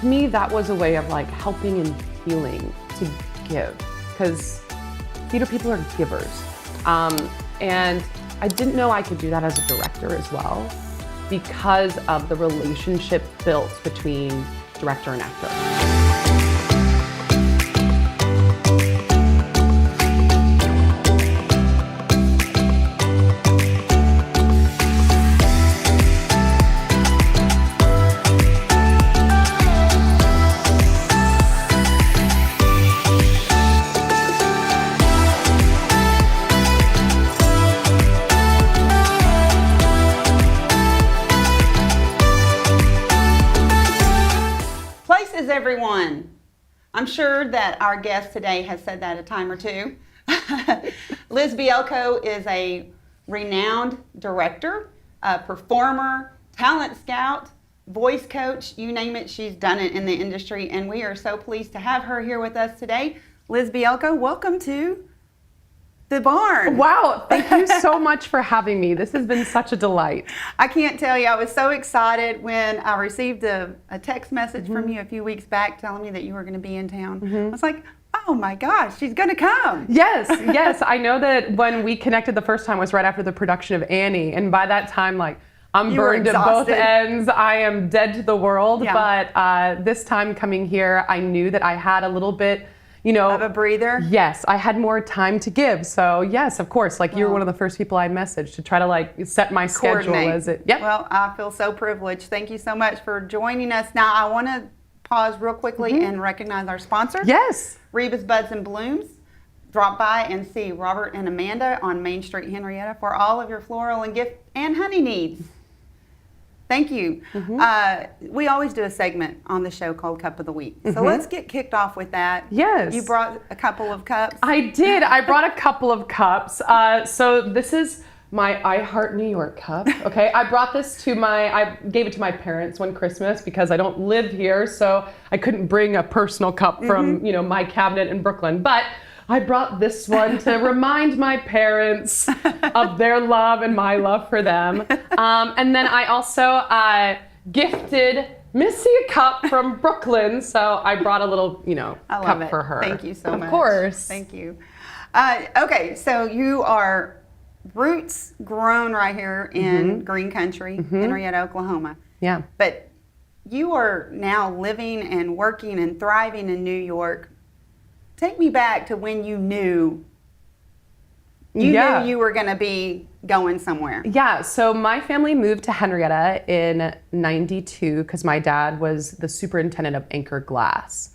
to me, that was a way of like helping and healing to give, because theater people are givers. And I didn't know I could do that as a director as well, because of the relationship built between director and actor. Everyone. I'm sure that our guest today has said that a time or two. Liz Bealko is a renowned director, a performer, talent scout, voice coach, you name it, she's done it in the industry, and we are so pleased to have her here with us today. Liz Bealko, welcome to the barn. Wow, thank you so much for having me. This has been such a delight. I can't tell you, I was so excited when I received a text message from you a few weeks back telling me that you were going to be in town. I was like, oh my gosh, she's going to come. Yes. I know that when we connected the first time was right after the production of Annie, and by that time, like, I'm burned at both ends. I am dead to the world, but this time coming here, I knew that I had a little bit, of a breather? Yes, I had more time to give. So yes, of course, like you were one of the first people I messaged to try to like set my schedule as it. Yep. Well, I feel so privileged. Thank you so much for joining us. Now, I want to pause real quickly and recognize our sponsor. Yes. Reba's Buds and Blooms. Drop by and see Robert and Amanda on Main Street, Henryetta, for all of your floral and gift and honey needs. Thank you. We always do a segment on the show called Cup of the Week. So let's get kicked off with that. Yes. You brought a couple of cups. I did. I brought a couple of cups. So this is my I Heart New York cup. Okay. I brought this I gave it to my parents one Christmas because I don't live here. So I couldn't bring a personal cup from, my cabinet in Brooklyn. But I brought this one to remind my parents of their love and my love for them. And then I also gifted Missy a cup from Brooklyn. So I brought a little, cup for her. Thank you so much. Of course. Thank you. Okay, so you are roots grown right here in Green Country, Henryetta, Oklahoma. Yeah. But you are now living and working and thriving in New York. Take me back to when you knew you were going to be going somewhere. Yeah, so my family moved to Henryetta in '92 because my dad was the superintendent of Anchor Glass.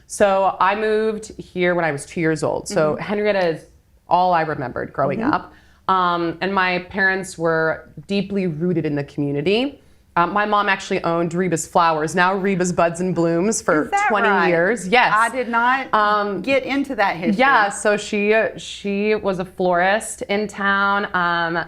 So I moved here when I was 2 years old. So Henryetta is all I remembered growing up. And my parents were deeply rooted in the community. My mom actually owned Reba's Flowers, now Reba's Buds and Blooms, for 20 years. Yes. I did not get into that history. Yeah, so she was a florist in town.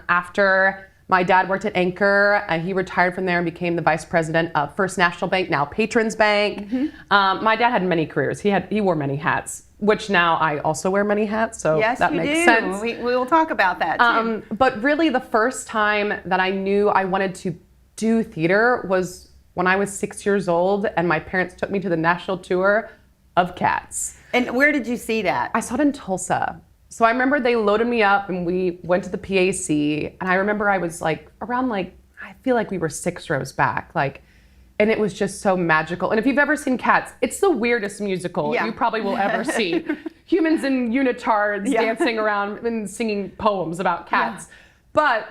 After my dad worked at Anchor, he retired from there and became the vice president of First National Bank, now Patrons Bank. My dad had many careers. He wore many hats, which now I also wear many hats, so that makes sense. We will talk about that too. But really the first time that I knew I wanted to do theater was when I was 6 years old and my parents took me to the national tour of Cats. And where did you see that? I saw it in Tulsa. So I remember they loaded me up and we went to the PAC, and I remember I was like around I feel like we were 6 rows back, and it was just so magical. And if you've ever seen Cats, it's the weirdest musical you probably will ever see. Humans in unitards dancing around and singing poems about cats. But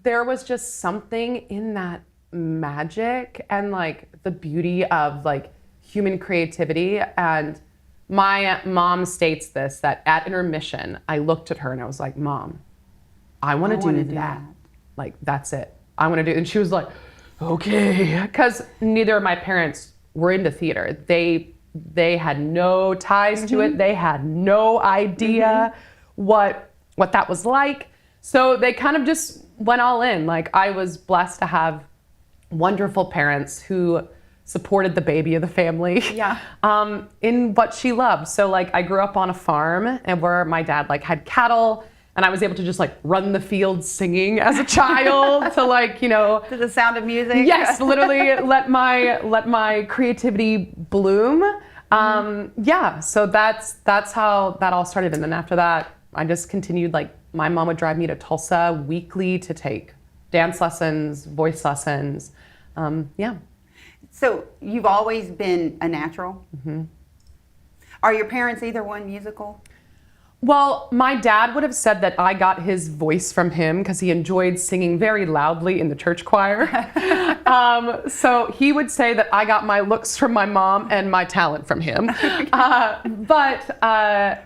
there was just something in that magic and the beauty of human creativity. And my mom states this, that at intermission, I looked at her and I was like, Mom, I want to do that. That's it. I want to do it. And she was like, okay. Because neither of my parents were into theater. They had no ties to it. They had no idea what that was like. So they kind of just went all in. I was blessed to have wonderful parents who supported the baby of the family in what she loved. So I grew up on a farm and where my dad had cattle And I was able to just like run the field singing as a child to like, To the sound of music. yes, literally let my creativity bloom. Yeah, so that's how that all started. And then after that, I just continued, like my mom would drive me to Tulsa weekly to take dance lessons, voice lessons. Yeah. So you've always been a natural? Mm-hmm. Are your parents either one musical? Well, my dad would have said that I got his voice from him because he enjoyed singing very loudly in the church choir. So he would say that I got my looks from my mom and my talent from him. But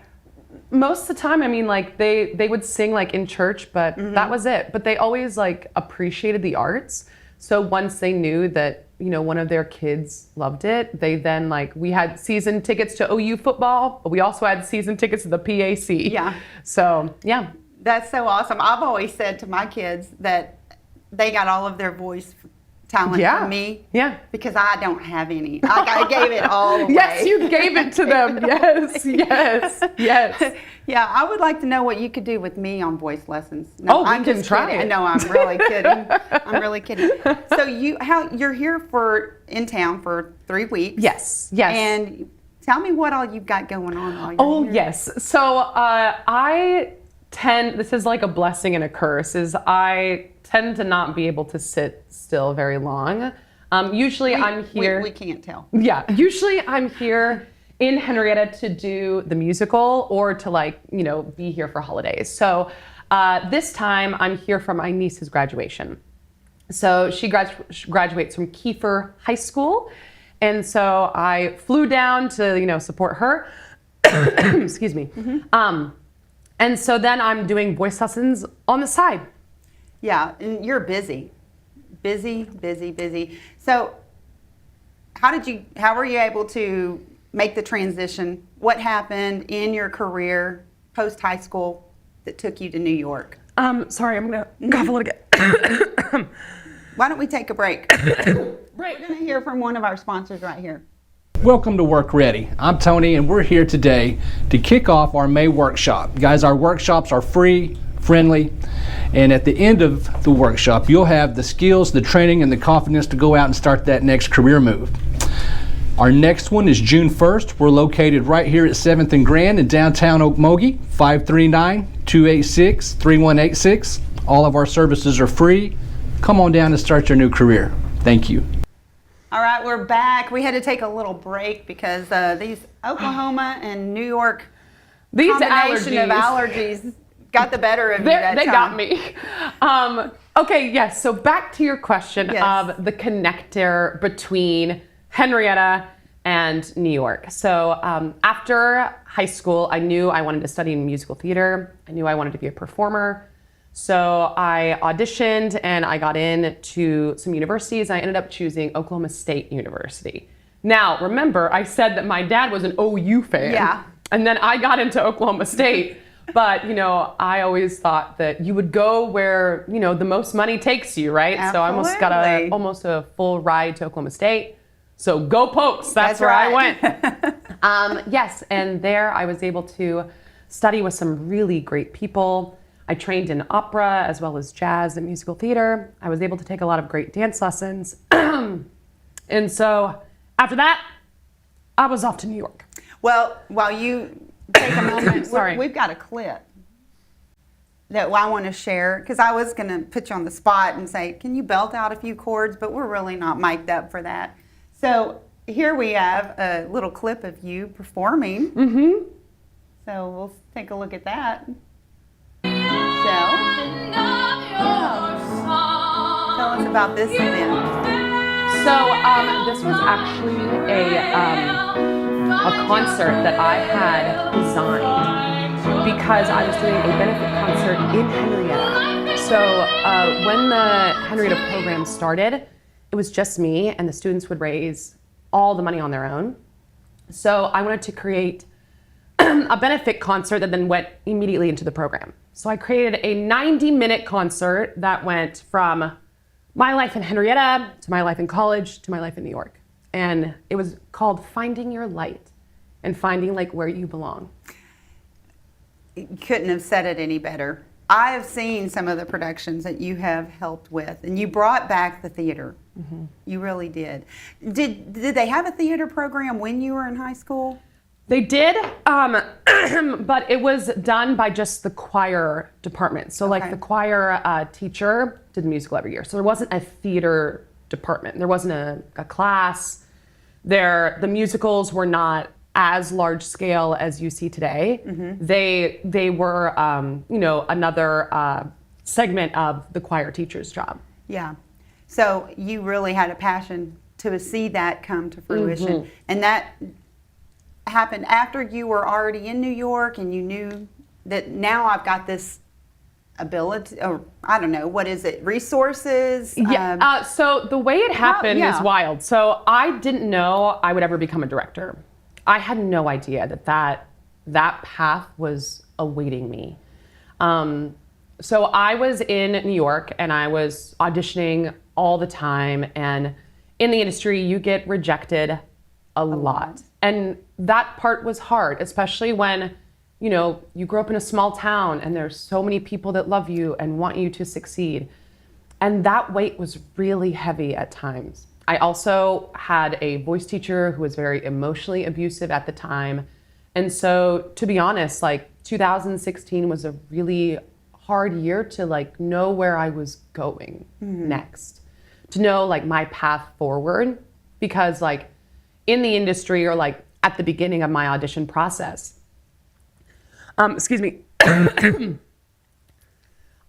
most of the time, I mean, like they would sing like in church, but that was it. But they always like appreciated the arts. So once they knew that, one of their kids loved it, they then we had season tickets to OU football, but we also had season tickets to the PAC. Yeah. So, yeah. That's so awesome. I've always said to my kids that they got all of their voice talent from me. Yeah. Because I don't have any. I gave it all away. Yes, you gave it to them. Yes. Yeah, I would like to know what you could do with me on voice lessons. No, we can try it. No, I'm really kidding. I'm really kidding. So you're here in town for 3 weeks. Yes. And tell me what all you've got going on while you're here. Yes. So this is like a blessing and a curse, is I tend to not be able to sit still very long. Usually I'm here. We can't tell. Yeah. Usually I'm here in Henryetta to do the musical or to be here for holidays. So this time I'm here for my niece's graduation. So she graduates from Kiefer High School. And so I flew down to, support her. Excuse me. Mm-hmm. And so then I'm doing voice lessons on the side. Yeah, and you're busy. Busy. So how were you able to make the transition? What happened in your career post high school that took you to New York? Sorry, I'm gonna cough a little bit. Why don't we take a break? Right. We're gonna hear from one of our sponsors right here. Welcome to Work Ready. I'm Tony, and we're here today to kick off our May workshop. Guys, our workshops are free, friendly, and at the end of the workshop, you'll have the skills, the training, and the confidence to go out and start that next career move. Our next one is June 1st. We're located right here at 7th and Grand in downtown Okmulgee, 539-286-3186. All of our services are free. Come on down and start your new career. Thank you. All right, we're back. We had to take a little break because these Oklahoma and New York combination of allergies got the better of you that time. They got me. Okay, yes. So back to your question of the connector between Henryetta and New York. So after high school, I knew I wanted to study musical theater. I knew I wanted to be a performer. So I auditioned and I got into some universities. I ended up choosing Oklahoma State University. Now, remember, I said that my dad was an OU fan. Yeah. And then I got into Oklahoma State. But, I always thought that you would go where, the most money takes you, right? Absolutely. So I almost got almost a full ride to Oklahoma State. So go Pokes, that's where right. I went. Yes, and there I was able to study with some really great people. I trained in opera as well as jazz and musical theater. I was able to take a lot of great dance lessons. And so after that, I was off to New York. Well, while you take a moment, we've got a clip that I want to share, because I was going to put you on the spot and say, can you belt out a few chords? But we're really not mic'd up for that. So here we have a little clip of you performing. Mm-hmm. So we'll take a look at that. Tell us about this event. So this was actually a concert that I had designed because I was doing a benefit concert in Henryetta. So when the Henryetta program started, it was just me, and the students would raise all the money on their own. So I wanted to create a benefit concert that then went immediately into the program. So I created a 90-minute concert that went from my life in Henryetta to my life in college to my life in New York. And it was called Finding Your Light and finding where you belong. couldn't have said it any better. I have seen some of the productions that you have helped with, and you brought back the theater. Mm-hmm. You really did. Did they have a theater program when you were in high school? They did, but it was done by just the choir department. So like the choir teacher did the musical every year. So there wasn't a theater department. There wasn't a class. The musicals were not as large scale as you see today. Mm-hmm. They were, another segment of the choir teacher's job. Yeah. So you really had a passion to see that come to fruition. Mm-hmm. And that happened after you were already in New York and you knew that now I've got this ability, or I don't know, what is it, resources? Yeah. So the way it happened is wild. So I didn't know I would ever become a director. I had no idea that path was awaiting me. So I was in New York and I was auditioning all the time, and in the industry you get rejected a lot. And that part was hard, especially when, you grow up in a small town and there's so many people that love you and want you to succeed. And that weight was really heavy at times. I also had a voice teacher who was very emotionally abusive at the time. And so, to be honest, 2016 was a really hard year to know where I was going next, to know my path forward, because in the industry or at the beginning of my audition process, excuse me,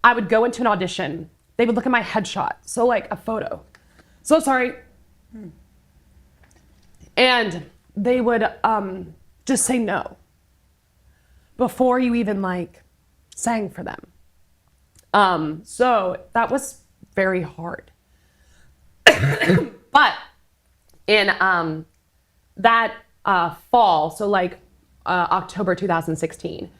I would go into an audition. They would look at my headshot, so a photo. So sorry. And they would just say no before you even sang for them. So that was very hard. But in that fall, so October 2016,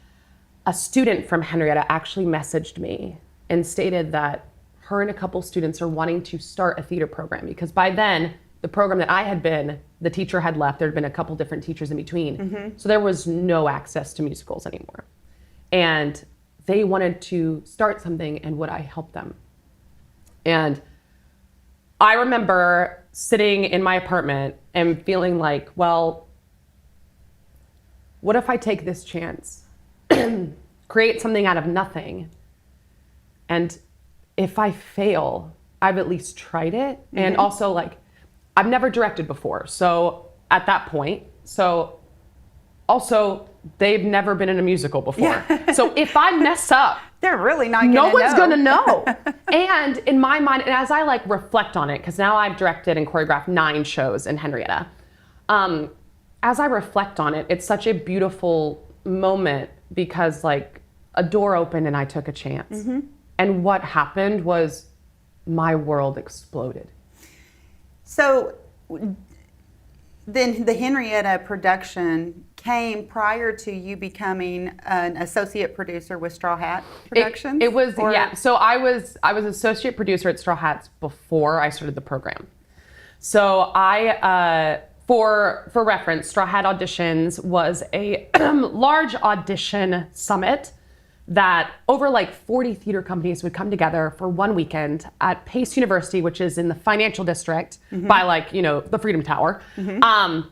a student from Henryetta actually messaged me and stated that her and a couple students are wanting to start a theater program, because by then the program that I had been, the teacher had left. There had been a couple different teachers in between. Mm-hmm. So there was no access to musicals anymore. And they wanted to start something, and would I help them? And I remember sitting in my apartment and feeling well, what if I take this chance, create something out of nothing, and if I fail, I've at least tried it. Mm-hmm. And also I've never directed before. So at that point, also they've never been in a musical before. Yeah. So if I mess up, they're really not gonna know. No one's gonna know. know. And in my mind, and as I reflect on it, because now I've directed and choreographed 9 shows in Henryetta. As I reflect on it, it's such a beautiful moment, because a door opened and I took a chance. Mm-hmm. And what happened was my world exploded. So then the Henryetta production came prior to you becoming an associate producer with Straw Hat Productions? It was, yeah. So I was associate producer at Straw Hats before I started the program. So for reference, Straw Hat Auditions was a large audition summit that over 40 theater companies would come together for one weekend at Pace University, which is in the financial district by the Freedom Tower. Mm-hmm.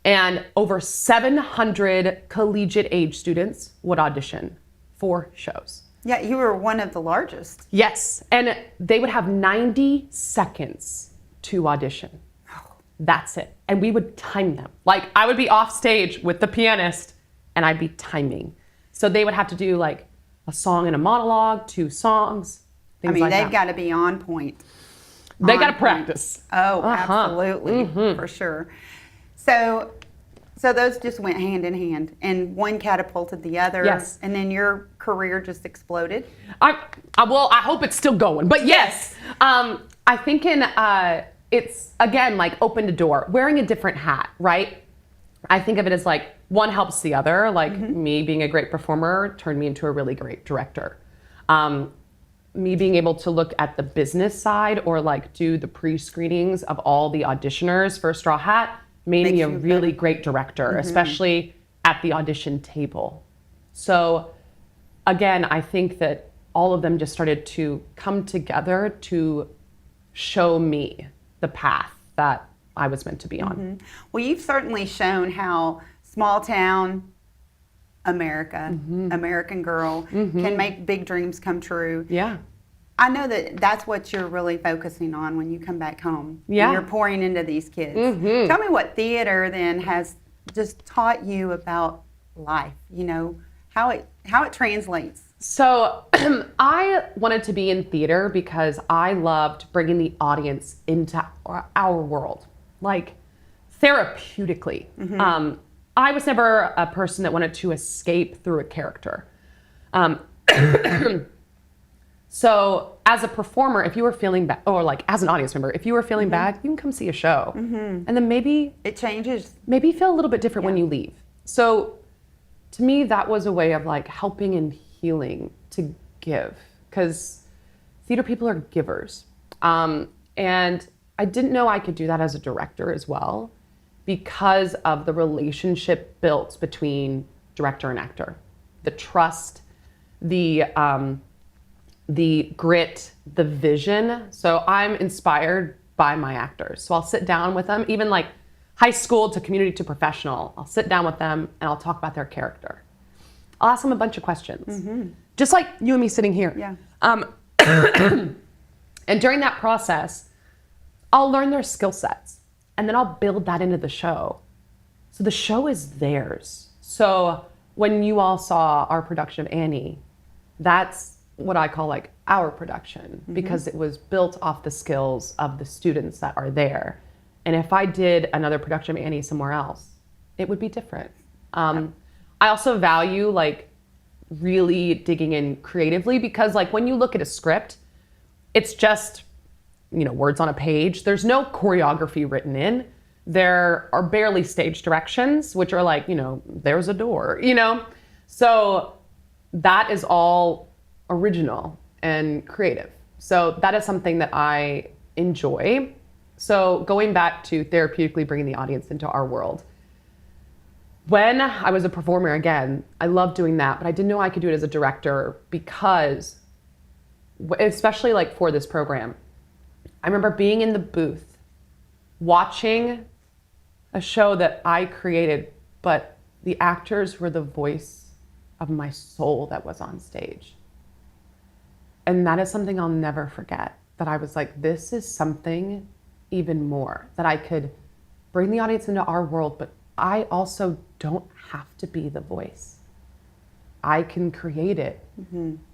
And over 700 collegiate age students would audition for shows. Yeah, you were one of the largest. Yes, and they would have 90 seconds to audition. That's it. And we would time them. I would be off stage with the pianist and I'd be timing. So they would have to do a song and a monologue, 2 songs, things like that. They've got to be on point. They got to practice. Oh, absolutely, for sure. So those just went hand in hand, and one catapulted the other. Yes. And then your career just exploded. I hope it's still going, but yes. I think it's again opened a door, wearing a different hat, right? I think of it as one helps the other. Me being a great performer turned me into a really great director. Me being able to look at the business side or do the pre-screenings of all the auditioners for Straw Hat made me a really great director, especially at the audition table. So again, I think that all of them just started to come together to show me the path that I was meant to be on. Well, you've certainly shown how small town America, American girl, can make big dreams come true. Yeah. I know that that's what you're really focusing on when you come back home. Yeah. And you're pouring into these kids. Tell me what theater then has just taught you about life, you know, how it translates. So I wanted to be in theater because I loved bringing the audience into our world, like therapeutically. I was never a person that wanted to escape through a character. So as a performer, if you were feeling bad, or like as an audience member, if you were feeling bad, you can come see a show. And then maybe it changes. Maybe you feel a little bit different when you leave. So to me, that was a way of like helping and healing to give, because theater people are givers. And I didn't know I could do that as a director as well, because of the relationship built between director and actor, the trust, the grit, the vision. So I'm inspired by my actors. So I'll sit down with them, even like high school to community to professional. I'll sit down with them and I'll talk about their character. I'll ask them a bunch of questions, just like you and me sitting here. Yeah. And during that process, I'll learn their skill sets and then I'll build that into the show. So the show is theirs. So when you all saw our production of Annie, that's what I call like our production, because it was built off the skills of the students that are there. And if I did another production of Annie somewhere else, it would be different. I also value like really digging in creatively, because like when you look at a script, it's just, you know, words on a page. There's no choreography written in. There are barely stage directions, which are like, you know, there's a door, you know? So that is all original and creative. So that is something that I enjoy. So going back to therapeutically bringing the audience into our world. When I was a performer, again, I loved doing that, but I didn't know I could do it as a director, because, especially like for this program, I remember being in the booth, watching a show that I created, but the actors were the voice of my soul that was on stage. And that is something I'll never forget, that I was like, this is something even more, that I could bring the audience into our world, but I also don't have to be the voice. I can create it,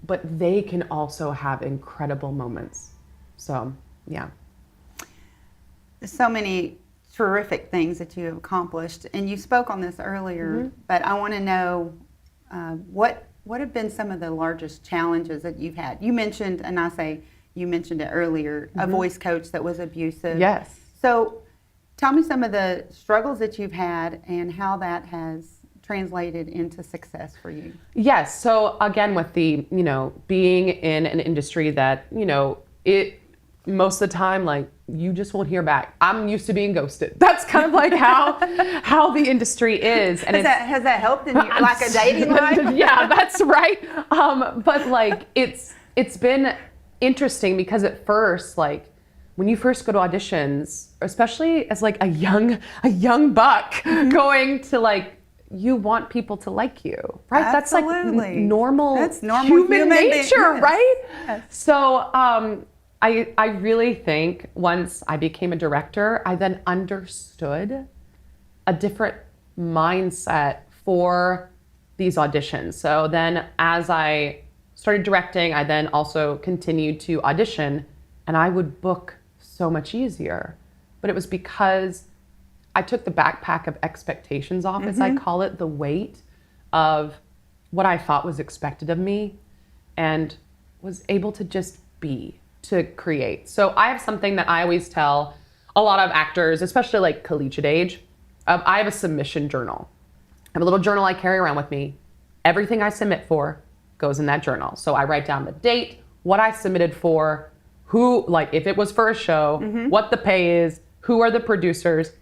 but they can also have incredible moments. So, yeah. There's so many terrific things that you have accomplished, and you spoke on this earlier, but I want to know what have been some of the largest challenges that you've had? You mentioned, and I say you mentioned it earlier, a voice coach that was abusive. Yes. So tell me some of the struggles that you've had and how that has translated into success for you. Yes. So again, with the, you know, being in an industry that, you know, it most of the time, like, you just won't hear back. I'm used to being ghosted. That's kind of like how the industry is. And has that helped in your, like a dating life? Yeah, that's right. But like, it's been interesting, because at first, like, when you first go to auditions, especially as like a young buck going to, like, you want people to like you, right? Absolutely. That's like normal. That's normal human nature, yes. right? Yes. So I really think once I became a director, I then understood a different mindset for these auditions. So then as I started directing, I then also continued to audition, and I would book so much easier. But it was because I took the backpack of expectations off, as I call it, the weight of what I thought was expected of me, and was able to just be, to create. So I have something that I always tell a lot of actors, especially like collegiate age. I have a submission journal. I have a little journal I carry around with me. Everything I submit for goes in that journal. So I write down the date, what I submitted for, who, like if it was for a show, what the pay is, who are the producers,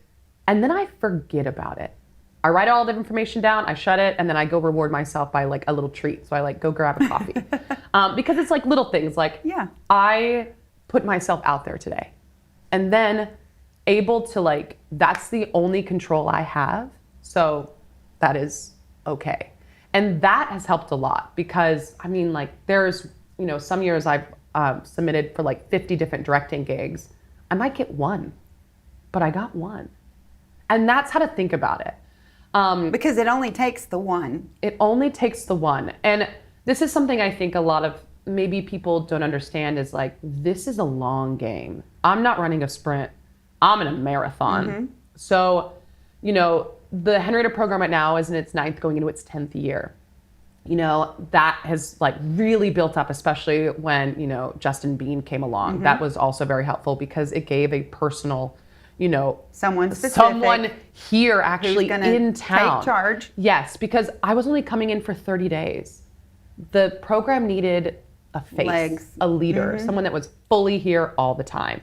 and then I forget about it. I write all the information down, I shut it, and then I go reward myself by like a little treat. So I like go grab a coffee. Because it's like little things like I put myself out there today. And then able to like, that's the only control I have. So that is okay. And that has helped a lot because I mean like there's, you know, some years I've submitted for like 50 different directing gigs. I might get one, but I got one. And that's how to think about it. Because it only takes the one. It only takes the one. And this is something I think a lot of maybe people don't understand is like, this is a long game. I'm not running a sprint. I'm in a marathon. So, you know, the Henryetta program right now is in its 9th, going into its 10th year. You know, that has like really built up, especially when, you know, Justin Bean came along. That was also very helpful because it gave a personal, you know, someone here actually in town. Take charge. Yes, because I was only coming in for 30 days. The program needed a face, a leader, someone that was fully here all the time.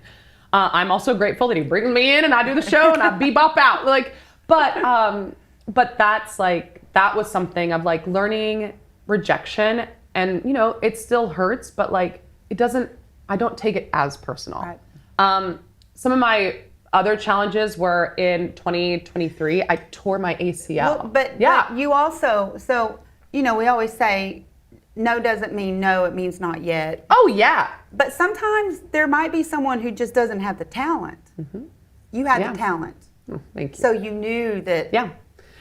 I'm also grateful that he brings me in and I do the show and I bebop out. Like, but that's like, that was something of like learning rejection, and you know, it still hurts, but like it doesn't, I don't take it as personal. Right. Some of my other challenges were in 2023, I tore my ACL. Well, but you also, so, you know, we always say no doesn't mean no, it means not yet. Oh yeah. But sometimes there might be someone who just doesn't have the talent. You had the talent. Oh, thank you. So you knew that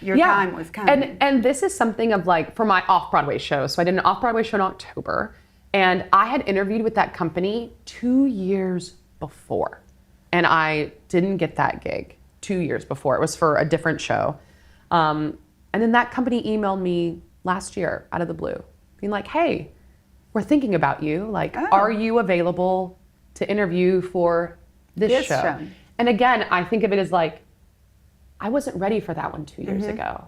your time was coming. And this is something of like, for my off-Broadway show. So I did an off-Broadway show in October, and I had interviewed with that company 2 years before. And I didn't get that gig 2 years before. It was for a different show. And then that company emailed me last year out of the blue, being like, hey, we're thinking about you. Like, are you available to interview for this show? And again, I think of it as like, I wasn't ready for that one 2 years ago,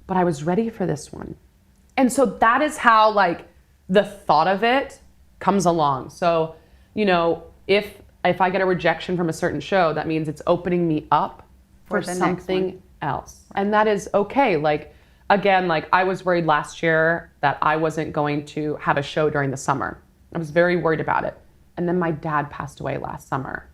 but I was ready for this one. And so that is how like the thought of it comes along. So, you know, if I get a rejection from a certain show, that means it's opening me up for something else. And that is okay. Like, again, like I was worried last year that I wasn't going to have a show during the summer. I was very worried about it. And then my dad passed away last summer.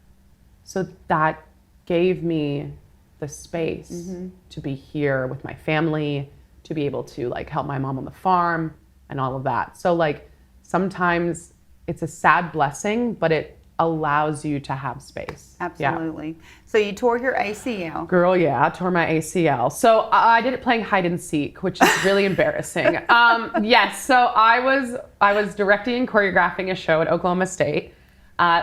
So that gave me the space to be here with my family, to be able to like help my mom on the farm and all of that. So like sometimes it's a sad blessing, but it allows you to have space. Absolutely. Yeah. So you tore your ACL. Girl, yeah, I tore my ACL. So I did it playing hide and seek, which is really embarrassing. Yes, so I was directing and choreographing a show at Oklahoma State.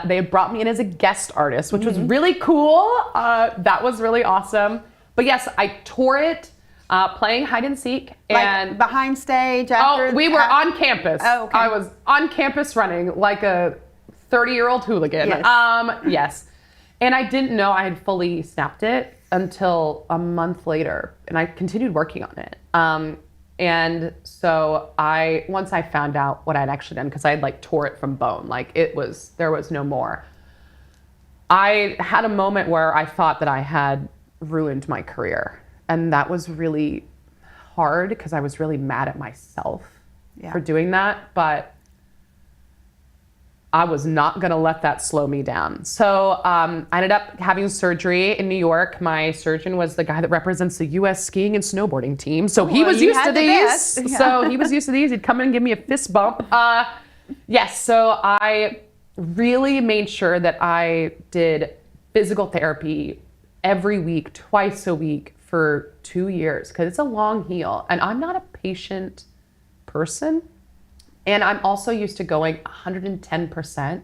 They had brought me in as a guest artist, which was really cool. That was really awesome. But yes, I tore it playing hide and seek. And like behind stage after? Oh, we were on campus. Oh, okay. I was on campus running like a 30-year-old hooligan. Yes. Yes. And I didn't know I had fully snapped it until a month later, and I continued working on it. And so once I found out what I'd actually done, because I had like tore it from bone, like there was no more. I had a moment where I thought that I had ruined my career, and that was really hard because I was really mad at myself for doing that, but I was not gonna let that slow me down. So I ended up having surgery in New York. My surgeon was the guy that represents the U.S. skiing and snowboarding team. So he was used to these. Yeah. So he was used to these. He'd come in and give me a fist bump. Yes, so I really made sure that I did physical therapy every week, twice a week for 2 years, because it's a long heal. And I'm not a patient person. And I'm also used to going 110%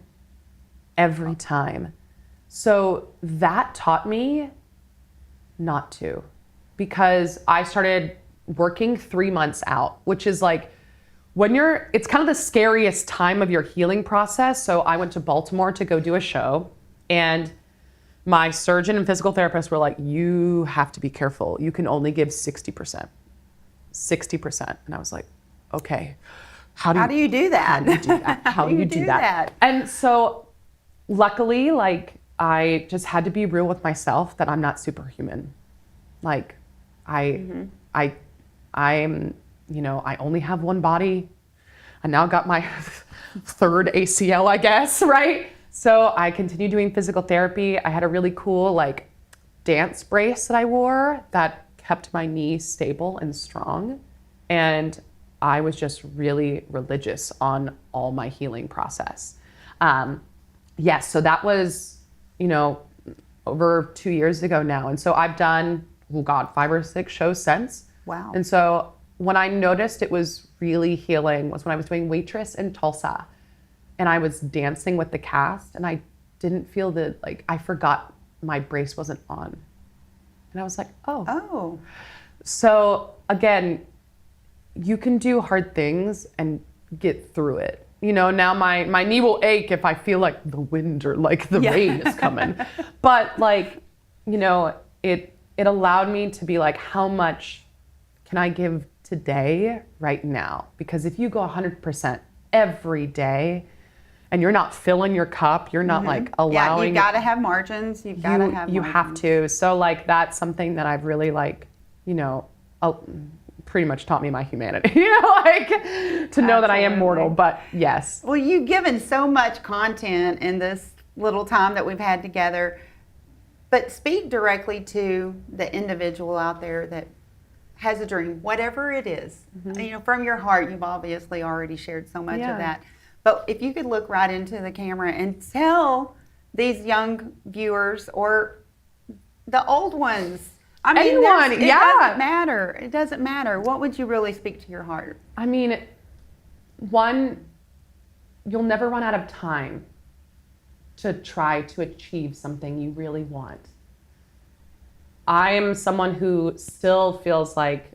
every time. So that taught me not to, because I started working 3 months out, which is like it's kind of the scariest time of your healing process. So I went to Baltimore to go do a show, and my surgeon and physical therapist were like, you have to be careful. You can only give 60%. 60%. And I was like, okay. How do you do that? How do you do that? And so luckily, like I just had to be real with myself that I'm not superhuman. Like I'm, I only have one body. I now got my third ACL, I guess, right? So I continued doing physical therapy. I had a really cool dance brace that I wore that kept my knee stable and strong. And I was just really religious on all my healing process. Yes, so that was, over 2 years ago now. And so I've done, 5 or 6 shows since. Wow. And so when I noticed it was really healing was when I was doing Waitress in Tulsa. And I was dancing with the cast and I didn't feel I forgot my brace wasn't on. And I was like, oh. Oh. So again, you can do hard things and get through it. Now my knee will ache if I feel like the wind or the rain is coming. But it allowed me to be how much can I give today, right now? Because if you go 100% every day and you're not filling your cup, you're not allowing. Yeah, you gotta have margins. You gotta have margins. You have to. So that's something that I've really pretty much taught me my humanity, to know that I am mortal, but yes. Well, you've given so much content in this little time that we've had together, but speak directly to the individual out there that has a dream, whatever it is. From your heart, you've obviously already shared so much of that. But if you could look right into the camera and tell these young viewers or the old ones, anyone, it doesn't matter. It doesn't matter. What would you really speak to your heart? One, you'll never run out of time to try to achieve something you really want. I am someone who still feels like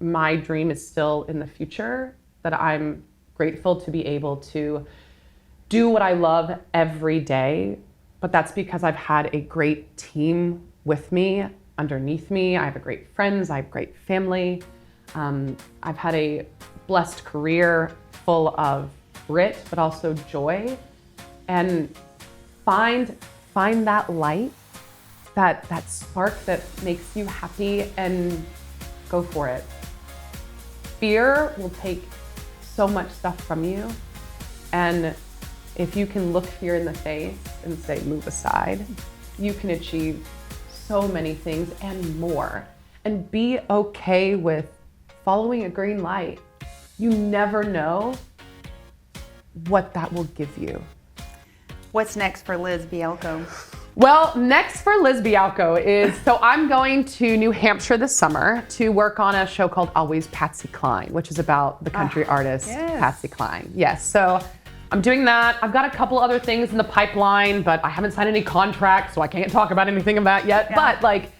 my dream is still in the future, that I'm grateful to be able to do what I love every day, but that's because I've had a great team with me, underneath me. I have great friends, I have great family. I've had a blessed career full of grit, but also joy. And find that light, that spark that makes you happy, and go for it. Fear will take so much stuff from you. And if you can look fear in the face and say, move aside, you can achieve so many things and more. And be okay with following a green light. You never know what that will give you. What's next for Liz Bealko? Well, next for Liz Bealko is, so I'm going to New Hampshire this summer to work on a show called Always Patsy Cline, which is about the country artist, Patsy Cline. Yes, so I'm doing that. I've got a couple other things in the pipeline, but I haven't signed any contracts, so I can't talk about anything of that yet. Yeah. But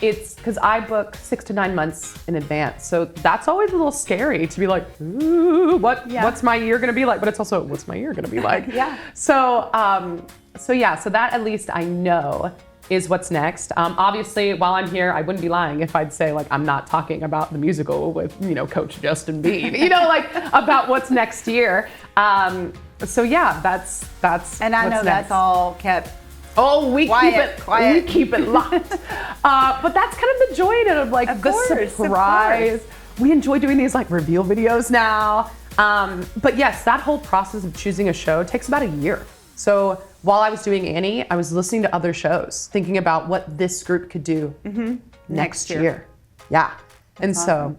it's because I book 6 to 9 months in advance. So that's always a little scary to be like, ooh, what's my year gonna be like? But it's also, what's my year gonna be like? Yeah. So that at least I know is what's next. Obviously, while I'm here, I wouldn't be lying if I'd say I'm not talking about the musical with, Coach Justin Bean, about what's next year. That's And I know that's all kept. Oh, we quiet. keep it locked. But that's kind of the joy in it of the surprise. We enjoy doing these reveal videos now. But yes, that whole process of choosing a show takes about a year. So while I was doing Annie, I was listening to other shows, thinking about what this group could do next year. Yeah. That's awesome.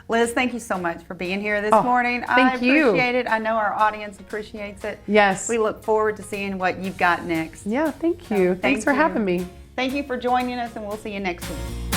Liz, thank you so much for being here this morning. I appreciate it. I know our audience appreciates it. Yes. We look forward to seeing what you've got next. Yeah, thank you. Thanks for having me. Thank you for joining us, and we'll see you next week.